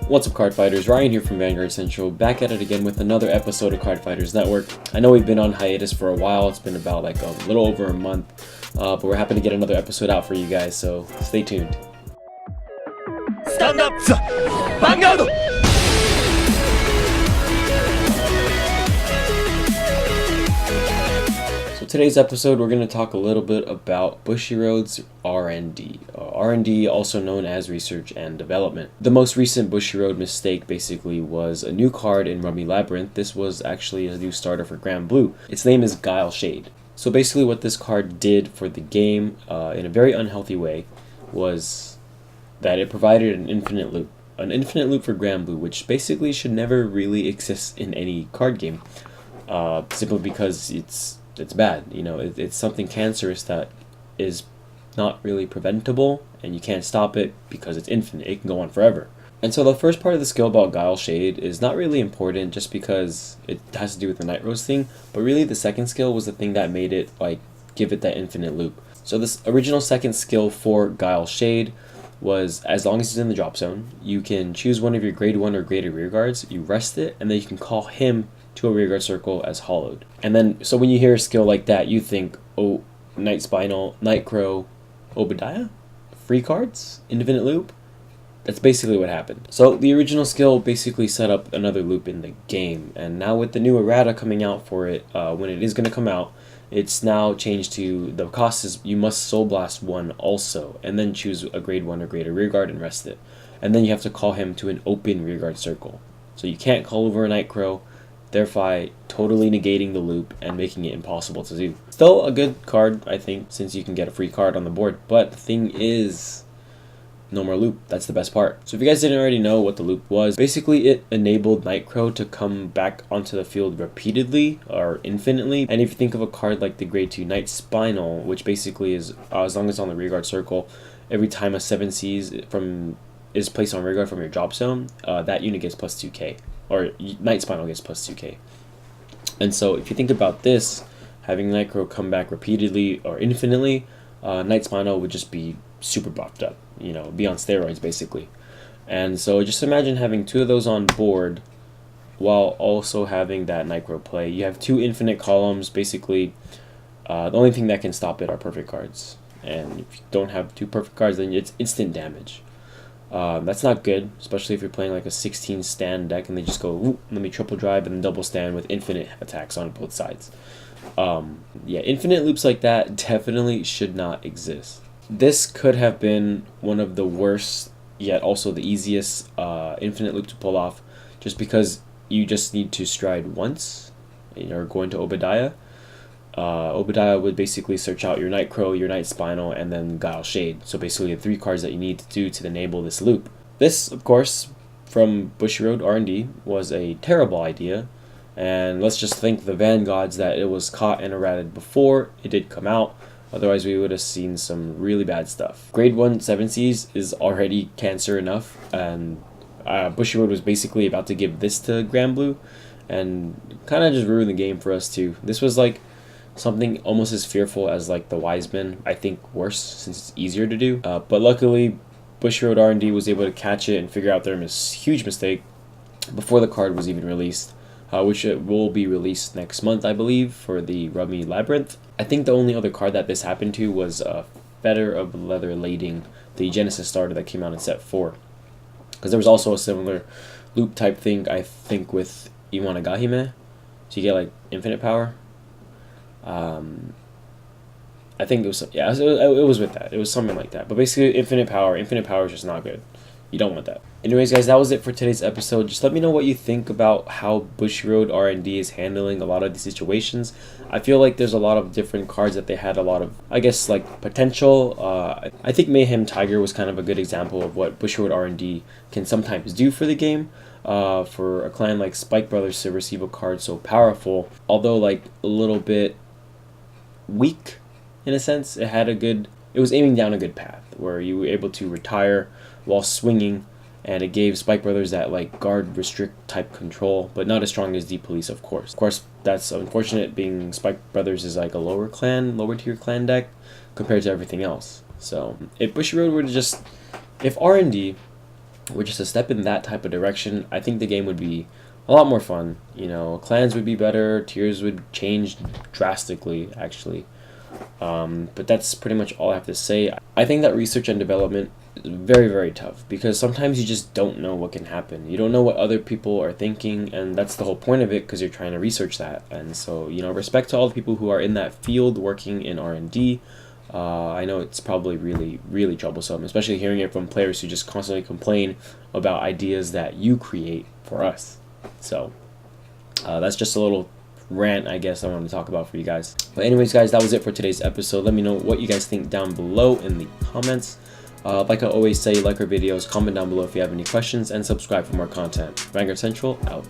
What's up, Cardfighters? Ryan here from Vanguard Central, back at it again with another episode of Cardfighters Network. I know we've been on hiatus for a while. It's been about like a little over a month, but we're happy to get another episode out for you guys, so stay tuned. Stand up, Vanguard! Today's episode, we're going to talk a little bit about BUSHIROAD's R&D. R&D, also known as research and development. The most recent BUSHIROAD mistake basically was a new card in Rummy Labyrinth. This was actually a new starter for GRANBLUE. Its name is GUILE Shade. So basically what this card did for the game in a very unhealthy way was that it provided an infinite loop. An infinite loop for GRANBLUE, which basically should never really exist in any card game. Simply because it's bad, you know, it's something cancerous that is not really preventable, and you can't stop it because it's infinite. It can go on forever. And so the first part of the skill about GUILE Shade is not really important just because it has to do with the Night Rose thing, but really the second skill was the thing that made it, like, give it that infinite loop. So this original second skill for GUILE Shade was, as long as it's in the drop zone, you can choose one of your grade 1 or greater rear guards, you rest it, and then you can call him to a rearguard circle as hollowed. And then, so when you hear a skill like that, you think, oh, Night Spinal, Night Crow, Obadiah? Free cards? Infinite loop? That's basically what happened. So the original skill basically set up another loop in the game, and now with the new errata coming out for it, when it is going to come out, it's now changed to, the cost is you must Soul Blast 1 also, and then choose a grade 1 or greater rearguard and rest it. And then you have to call him to an open rearguard circle. So you can't call over a Night Crow, thereby totally negating the loop and making it impossible to do. Still a good card, I think, since you can get a free card on the board, but the thing is, no more loop. That's the best part. So if you guys didn't already know what the loop was, basically it enabled Night Crow to come back onto the field repeatedly or infinitely. And if you think of a card like the grade 2 Night Spinal, which basically is, as long as it's on the rearguard circle, every time a 7C is placed on rearguard from your drop zone, that unit gets plus 2k. Or Night Spinal gets plus 2k. And so if you think about this, having Night Crow come back repeatedly or infinitely, Night Spinal would just be super buffed up, you know, be on steroids basically. And so just imagine having two of those on board while also having that Night Crow play. You have two infinite columns, basically. The only thing that can stop it are perfect cards. And if you don't have two perfect cards, then it's instant damage. That's not good, especially if you're playing like a 16 stand deck and they just go, ooh, let me triple drive and then double stand with infinite attacks on both sides. Yeah, infinite loops like that definitely should not exist. This could have been one of the worst, yet also the easiest infinite loop to pull off, just because you just need to stride once. You're going to Obadiah. Obadiah would basically search out your Night Crow, your Night Spinal, and then GUILE Shade. So basically the three cards that you need to do to enable this loop. This, of course, from BUSHIROAD R&D was a terrible idea. And let's just thank the Vanguards that it was caught and errated before it did come out. Otherwise we would have seen some really bad stuff. Grade 1 7Cs is already cancer enough. And BUSHIROAD was basically about to give this to GRANBLUE. And kind of just ruined the game for us too. This was like something almost as fearful as like the Wiseman, I think worse since it's easier to do. But luckily, BUSHIROAD R&D was able to catch it and figure out their huge mistake before the card was even released, which it will be released next month, I believe, for the Rummy Labyrinth. I think the only other card that this happened to was Fetter of Leather Lading, the Genesis starter that came out in set 4. Because there was also a similar loop type thing, I think, with Iwanagahime. So you get like infinite power. I think it was, yeah, it was with that. It was something like that. But basically, infinite power is just not good. You don't want that. Anyways, guys, that was it for today's episode. Just let me know what you think about how BUSHIROAD R&D is handling a lot of these situations. I feel like there's a lot of different cards that they had a lot of, I guess, like potential. I think Mayhem Tiger was kind of a good example of what BUSHIROAD R&D can sometimes do for the game. For a clan like Spike Brothers to receive a card so powerful, although like a little bit weak in a sense, it was aiming down a good path where you were able to retire while swinging, and it gave Spike Brothers that like guard restrict type control, but not as strong as Deep Police, of course. Of course, that's unfortunate, being Spike Brothers is like a lower tier clan deck compared to everything else. So if BUSHIROAD were to just, if R&D We're just a step in that type of direction. I think the game would be a lot more fun. You know, clans would be better, tiers would change drastically, actually. But that's pretty much all I have to say. I think that research and development is very, very tough, because sometimes you just don't know what can happen. You don't know what other people are thinking, and that's the whole point of it, because you're trying to research that. And so, you know, respect to all the people who are in that field working in R&D. I know it's probably really, really troublesome, especially hearing it from players who just constantly complain about ideas that you create for us. So that's just a little rant, I guess, I wanted to talk about for you guys. But anyways, guys, that was it for today's episode. Let me know what you guys think down below in the comments. Like I always say, like our videos, comment down below if you have any questions, and subscribe for more content. Vanguard Central out.